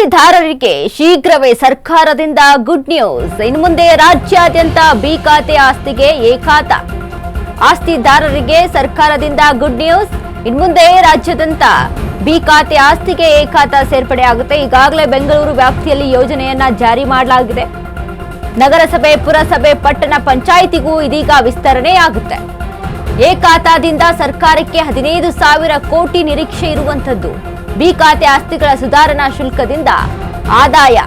ಆಸ್ತಿದಾರರಿಗೆ ಶೀಘ್ರವೇ ಸರ್ಕಾರದಿಂದ good news. ಇನ್ನು ಮುಂದೆ ರಾಜ್ಯಾದ್ಯಂತ ಬಿ ಖಾತೆ ಆಸ್ತಿಗೆ ಎ ಖಾತಾ. ಆಸ್ತಿದಾರರಿಗೆ ಸರ್ಕಾರದಿಂದ ಗುಡ್ ನ್ಯೂಸ್. ಇನ್ನು ಮುಂದೆ ರಾಜ್ಯಾದ್ಯಂತ ಬಿ ಖಾತೆ ಆಸ್ತಿಗೆ ಎ ಖಾತಾ ಸೇರ್ಪಡೆ ಆಗುತ್ತೆ. ಈಗಾಗಲೇ ಬೆಂಗಳೂರು ವ್ಯಾಪ್ತಿಯಲ್ಲಿ ಯೋಜನೆಯನ್ನ ಜಾರಿ ಮಾಡಲಾಗಿದೆ. ನಗರಸಭೆ, ಪುರಸಭೆ, ಪಟ್ಟಣ ಪಂಚಾಯಿತಿಗೂ ಇದೀಗ ವಿಸ್ತರಣೆಯಾಗುತ್ತೆ. ಎ ಖಾತಾದಿಂದ ಸರ್ಕಾರಕ್ಕೆ 15,000 ಕೋಟಿ ನಿರೀಕ್ಷೆ ಇರುವಂತದ್ದು. ಬಿ ಖಾತೆ ಆಸ್ತಿಗಳ ಸುಧಾರಣಾ ಶುಲ್ಕದಿಂದ ಆದಾಯ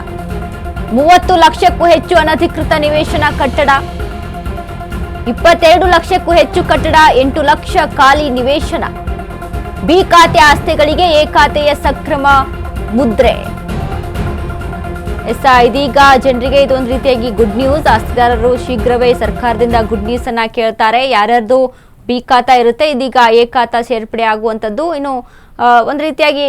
30 ಲಕ್ಷಕ್ಕೂ ಹೆಚ್ಚು ಅನಧಿಕೃತ ನಿವೇಶನ ಕಟ್ಟಡ, 22 ಲಕ್ಷಕ್ಕೂ ಹೆಚ್ಚು ಕಟ್ಟಡ, 8 ಲಕ್ಷ ಖಾಲಿ ನಿವೇಶನ. ಬಿ ಖಾತೆ ಆಸ್ತಿಗಳಿಗೆ ಎ ಖಾತೆಯ ಸಕ್ರಮ ಮುದ್ರೆ. ಇದೀಗ ಜನರಿಗೆ ಇದೊಂದು ರೀತಿಯಾಗಿ ಗುಡ್ ನ್ಯೂಸ್. ಆಸ್ತಿದಾರರು ಶೀಘ್ರವೇ ಸರ್ಕಾರದಿಂದ ಗುಡ್ ನ್ಯೂಸ್ ಅನ್ನ ಕೇಳ್ತಾರೆ. ಯಾರ್ಯಾರ್ದು ಬಿ ಖಾತಾ ಇರುತ್ತೆ, ಇದೀಗ ಎ ಖಾತಾ ಸೇರ್ಪಡೆ ಆಗುವಂತದ್ದು. ಇನ್ನು ಒಂದು ರೀತಿಯಾಗಿ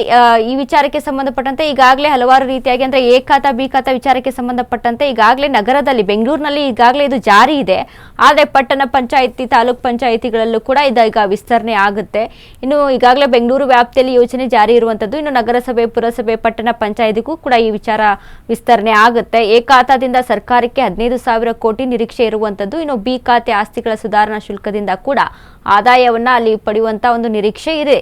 ಈ ವಿಚಾರಕ್ಕೆ ಸಂಬಂಧಪಟ್ಟಂತೆ ಈಗಾಗಲೇ ಹಲವಾರು ರೀತಿಯಾಗಿ ಅಂದ್ರೆ ಎ ಖಾತಾ ಬಿ ಖಾತಾ ವಿಚಾರಕ್ಕೆ ಸಂಬಂಧಪಟ್ಟಂತೆ ಈಗಾಗಲೇ ನಗರದಲ್ಲಿ, ಬೆಂಗಳೂರಿನಲ್ಲಿ ಈಗಾಗಲೇ ಇದು ಜಾರಿ ಇದೆ. ಆದರೆ ಪಟ್ಟಣ ಪಂಚಾಯಿತಿ, ತಾಲೂಕ್ ಪಂಚಾಯಿತಿಗಳಲ್ಲೂ ಕೂಡ ಇದೀಗ ವಿಸ್ತರಣೆ ಆಗುತ್ತೆ. ಇನ್ನು ಈಗಾಗಲೇ ಬೆಂಗಳೂರು ವ್ಯಾಪ್ತಿಯಲ್ಲಿ ಯೋಜನೆ ಜಾರಿ ಇರುವಂತದ್ದು. ಇನ್ನು ನಗರಸಭೆ, ಪುರಸಭೆ, ಪಟ್ಟಣ ಪಂಚಾಯಿತಿಗೂ ಕೂಡ ಈ ವಿಚಾರ ವಿಸ್ತರಣೆ ಆಗುತ್ತೆ. ಎ ಖಾತಾದಿಂದ ಸರ್ಕಾರಕ್ಕೆ 15,000 ಕೋಟಿ ನಿರೀಕ್ಷೆ ಇರುವಂತದ್ದು. ಇನ್ನು ಬಿ ಖಾತೆ ಆಸ್ತಿಗಳ ಸುಧಾರಣಾ ಶುಲ್ಕದಿಂದ ಕೂಡ ಆದಾಯವನ್ನ ಅಲ್ಲಿ ಪಡೆಯುವಂತ ಒಂದು ನಿರೀಕ್ಷೆ ಇದೆ.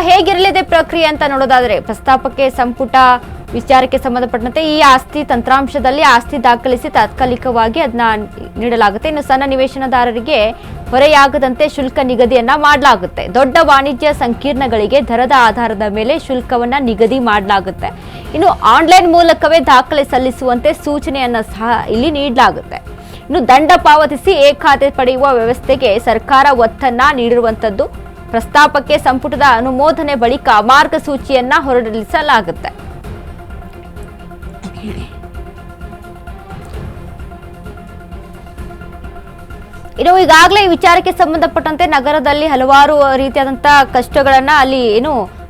ಹೇಗಿರಲಿದೆ ಪ್ರಕ್ರಿಯೆ ಅಂತ ನೋಡೋದಾದ್ರೆ, ಪ್ರಸ್ತಾಪಕ್ಕೆ ಸಂಪುಟ ವಿಚಾರಕ್ಕೆ ಸಂಬಂಧಪಟ್ಟಂತೆ ಈ ಆಸ್ತಿ ತಂತ್ರಾಂಶದಲ್ಲಿ ಆಸ್ತಿ ದಾಖಲಿಸಿ ತಾತ್ಕಾಲಿಕವಾಗಿ ಅದನ್ನ ನೀಡಲಾಗುತ್ತೆ. ಇನ್ನು ಸಣ್ಣ ನಿವೇಶನದಾರರಿಗೆ ಹೊರೆಯಾಗದಂತೆ ಶುಲ್ಕ ನಿಗದಿಯನ್ನ ಮಾಡಲಾಗುತ್ತೆ. ದೊಡ್ಡ ವಾಣಿಜ್ಯ ಸಂಕೀರ್ಣಗಳಿಗೆ ದರದ ಆಧಾರದ ಮೇಲೆ ಶುಲ್ಕವನ್ನ ನಿಗದಿ ಮಾಡಲಾಗುತ್ತೆ. ಇನ್ನು ಆನ್ಲೈನ್ ಮೂಲಕವೇ ದಾಖಲೆ ಸಲ್ಲಿಸುವಂತೆ ಸೂಚನೆಯನ್ನ ಸಹ ಇಲ್ಲಿ ನೀಡಲಾಗುತ್ತೆ. ಇನ್ನು ದಂಡ ಪಾವತಿಸಿ ಎ ಖಾತೆ ಪಡೆಯುವ ವ್ಯವಸ್ಥೆಗೆ ಸರ್ಕಾರ ಒತ್ತನ್ನ ನೀಡಿರುವಂತದ್ದು. ಪ್ರಸ್ತಾಪಕ್ಕೆ ಸಂಪುಟದ ಅನುಮೋದನೆ ಬಳಿಕ ಮಾರ್ಗಸೂಚಿಯನ್ನ ಹೊರಡಿಸಲಾಗುತ್ತೆ. ಇನ್ನು ಈಗಾಗಲೇ ಈ ವಿಚಾರಕ್ಕೆ ಸಂಬಂಧಪಟ್ಟಂತೆ ನಗರದಲ್ಲಿ ಹಲವಾರು ರೀತಿಯಾದಂತಹ ಕಷ್ಟಗಳನ್ನ ಅಲ್ಲಿ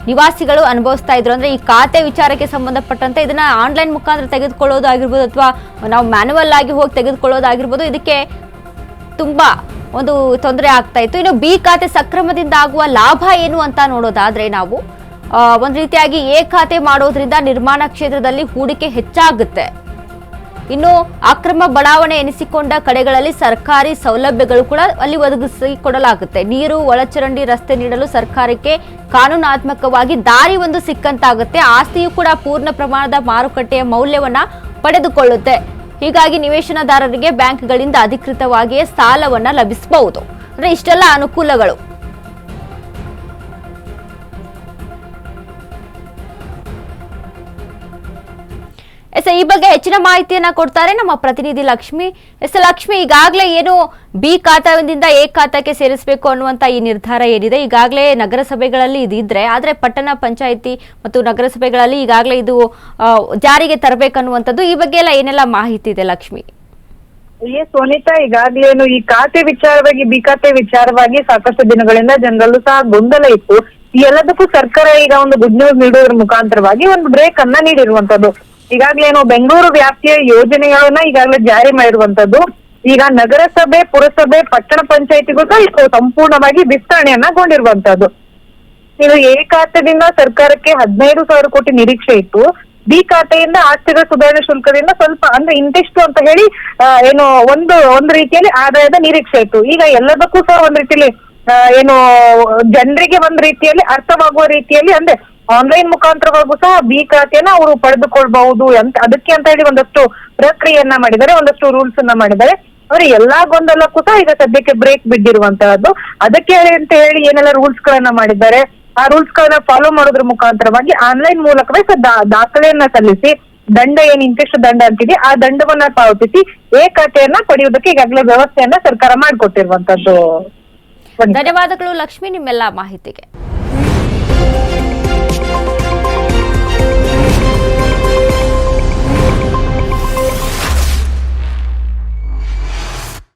ನಿವಾಸಿಗಳು ಅನುಭವಿಸ್ತಾ ಇದ್ರು. ಅಂದ್ರೆ ಈ ಖಾತೆ ವಿಚಾರಕ್ಕೆ ಸಂಬಂಧಪಟ್ಟಂತೆ ಇದನ್ನ ಆನ್ಲೈನ್ ಮುಖಾಂತರ ತೆಗೆದುಕೊಳ್ಳೋದಾಗಿರ್ಬೋದು ಅಥವಾ ನಾವು ಮ್ಯಾನುವಲ್ ಆಗಿ ಹೋಗಿ ತೆಗೆದುಕೊಳ್ಳೋದಾಗಿರ್ಬೋದು, ಇದಕ್ಕೆ ತುಂಬಾ ಒಂದು ತೊಂದರೆ ಆಗ್ತಾ ಇತ್ತು. ಇನ್ನು ಬಿ ಖಾತೆ ಸಕ್ರಮದಿಂದ ಆಗುವ ಲಾಭ ಏನು ಅಂತ ನೋಡೋದಾದ್ರೆ, ನಾವು ಒಂದು ರೀತಿಯಾಗಿ ಎ ಖಾತೆ ಮಾಡೋದ್ರಿಂದ ನಿರ್ಮಾಣ ಕ್ಷೇತ್ರದಲ್ಲಿ ಹೂಡಿಕೆ ಹೆಚ್ಚಾಗುತ್ತೆ. ಇನ್ನು ಅಕ್ರಮ ಬಡಾವಣೆ ಎನಿಸಿಕೊಂಡ ಕಡೆಗಳಲ್ಲಿ ಸರ್ಕಾರಿ ಸೌಲಭ್ಯಗಳು ಕೂಡ ಅಲ್ಲಿ ಒದಗಿಸಿಕೊಡಲಾಗುತ್ತೆ. ನೀರು, ಒಳಚರಂಡಿ, ರಸ್ತೆ ನೀಡಲು ಸರ್ಕಾರಕ್ಕೆ ಕಾನೂನಾತ್ಮಕವಾಗಿ ದಾರಿ ಒಂದು ಸಿಕ್ಕಂತಾಗುತ್ತೆ. ಆಸ್ತಿಯು ಕೂಡ ಪೂರ್ಣ ಪ್ರಮಾಣದ ಮಾರುಕಟ್ಟೆಯ ಮೌಲ್ಯವನ್ನ ಪಡೆದುಕೊಳ್ಳುತ್ತೆ. ಹೀಗಾಗಿ ನಿವೇಶನದಾರರಿಗೆ ಬ್ಯಾಂಕ್ಗಳಿಂದ ಅಧಿಕೃತವಾಗಿಯೇ ಸಾಲವನ್ನ ಲಭಿಸಬಹುದು. ಅಂದ್ರೆ ಇಷ್ಟೆಲ್ಲ ಅನುಕೂಲಗಳು. ಈ ಬಗ್ಗೆ ಹೆಚ್ಚಿನ ಮಾಹಿತಿಯನ್ನ ಕೊಡ್ತಾರೆ ನಮ್ಮ ಪ್ರತಿನಿಧಿ ಲಕ್ಷ್ಮಿ. ಲಕ್ಷ್ಮಿ, ಈಗಾಗಲೇ ಏನು ಬಿ ಖಾತಾದಿಂದ ಎ ಖಾತಾಕ್ಕೆ ಸೇರಿಸಬೇಕು ಅನ್ನುವಂತ ಈ ನಿರ್ಧಾರ ಏನಿದೆ, ಈಗಾಗಲೇ ನಗರಸಭೆಗಳಲ್ಲಿ ಇದಿದ್ರೆ, ಆದ್ರೆ ಪಟ್ಟಣ ಪಂಚಾಯಿತಿ ಮತ್ತು ನಗರಸಭೆಗಳಲ್ಲಿ ಈಗಾಗಲೇ ಇದು ಜಾರಿಗೆ ತರಬೇಕನ್ನುವಂಥದ್ದು, ಈ ಬಗ್ಗೆ ಎಲ್ಲ ಏನೆಲ್ಲ ಮಾಹಿತಿ ಇದೆ ಲಕ್ಷ್ಮಿ? ಸೋನಿತಾ, ಈಗಾಗಲೇನು ಈ ಖಾತೆ ವಿಚಾರವಾಗಿ, ಬಿ ಖಾತೆ ವಿಚಾರವಾಗಿ ಸಾಕಷ್ಟು ದಿನಗಳಿಂದ ಜನರಲ್ಲೂ ಸಹ ಗೊಂದಲ ಇತ್ತು. ಈ ಎಲ್ಲದಕ್ಕೂ ಸರ್ಕಾರ ಈಗ ಒಂದು ಗುಡ್ ನ್ಯೂಸ್ ನೀಡುವುದರ ಮುಖಾಂತರವಾಗಿ ಒಂದು ಬ್ರೇಕ್ ಅನ್ನ ನೀಡಿರುವಂತದ್ದು. ಈಗಾಗಲೇನು ಬೆಂಗಳೂರು ವ್ಯಾಪ್ತಿಯ ಯೋಜನೆಗಳನ್ನ ಈಗಾಗಲೇ ಜಾರಿ ಮಾಡಿರುವಂತದ್ದು. ಈಗ ನಗರಸಭೆ, ಪುರಸಭೆ, ಪಟ್ಟಣ ಪಂಚಾಯಿತಿಗೂ ಸಹ ಸಂಪೂರ್ಣವಾಗಿ ವಿಸ್ತರಣೆಯನ್ನಗೊಂಡಿರುವಂತದ್ದು. ಇದು ಎ ಖಾತೆದಿಂದ ಸರ್ಕಾರಕ್ಕೆ 15,000 ಕೋಟಿ ನಿರೀಕ್ಷೆ ಇತ್ತು. ಬಿ ಖಾತೆಯಿಂದ ಆಸ್ತಿಗಳ ಸುಧಾರಣೆ ಶುಲ್ಕದಿಂದ ಸ್ವಲ್ಪ ಅಂದ್ರೆ ಇಂತಿಷ್ಟು ಅಂತ ಹೇಳಿ ಒಂದು ರೀತಿಯಲ್ಲಿ ಆದಾಯದ ನಿರೀಕ್ಷೆ ಇತ್ತು. ಈಗ ಎಲ್ಲದಕ್ಕೂ ಸಹ ಒಂದ್ ರೀತಿಯಲ್ಲಿ ಜನರಿಗೆ ಒಂದ್ ರೀತಿಯಲ್ಲಿ ಅರ್ಥವಾಗುವ ರೀತಿಯಲ್ಲಿ, ಅಂದ್ರೆ ಆನ್ಲೈನ್ ಮುಖಾಂತರವಾಗೂ ಸಹ ಬಿ ಖಾತೆಯನ್ನ ಅವರು ಪಡೆದುಕೊಳ್ಬಹುದು ಅಂತ, ಅದಕ್ಕೆ ಅಂತ ಹೇಳಿ ಒಂದಷ್ಟು ಪ್ರಕ್ರಿಯೆಯನ್ನ ಮಾಡಿದ್ದಾರೆ, ಒಂದಷ್ಟು ರೂಲ್ಸ್ ಅನ್ನ ಮಾಡಿದ್ದಾರೆ. ಅವ್ರ ಎಲ್ಲಾ ಗೊಂದಲಕ್ಕೂ ಸಹ ಈಗ ಸದ್ಯಕ್ಕೆ ಬ್ರೇಕ್ ಬಿದ್ದಿರುವಂತಹದ್ದು. ಅದಕ್ಕೆ ಅಂತ ಹೇಳಿ ಏನೆಲ್ಲ ರೂಲ್ಸ್ ಗಳನ್ನ ಮಾಡಿದ್ದಾರೆ, ಆ ರೂಲ್ಸ್ ಗಳನ್ನ ಫಾಲೋ ಮಾಡೋದ್ರ ಮುಖಾಂತರವಾಗಿ ಆನ್ಲೈನ್ ಮೂಲಕವೇ ದಾಖಲೆಯನ್ನ ಸಲ್ಲಿಸಿ ದಂಡ ಇಂತಿಷ್ಟು ದಂಡ ಅಂತಿದೆ, ಆ ದಂಡವನ್ನ ಪಾವತಿಸಿ ಎ ಖಾತೆಯನ್ನ ಪಡೆಯುವುದಕ್ಕೆ ಈಗಾಗಲೇ ವ್ಯವಸ್ಥೆಯನ್ನ ಸರ್ಕಾರ ಮಾಡಿಕೊಟ್ಟಿರುವಂತದ್ದು. ಧನ್ಯವಾದಗಳು ಲಕ್ಷ್ಮಿ, ನಿಮ್ಮೆಲ್ಲ ಮಾಹಿತಿಗೆ.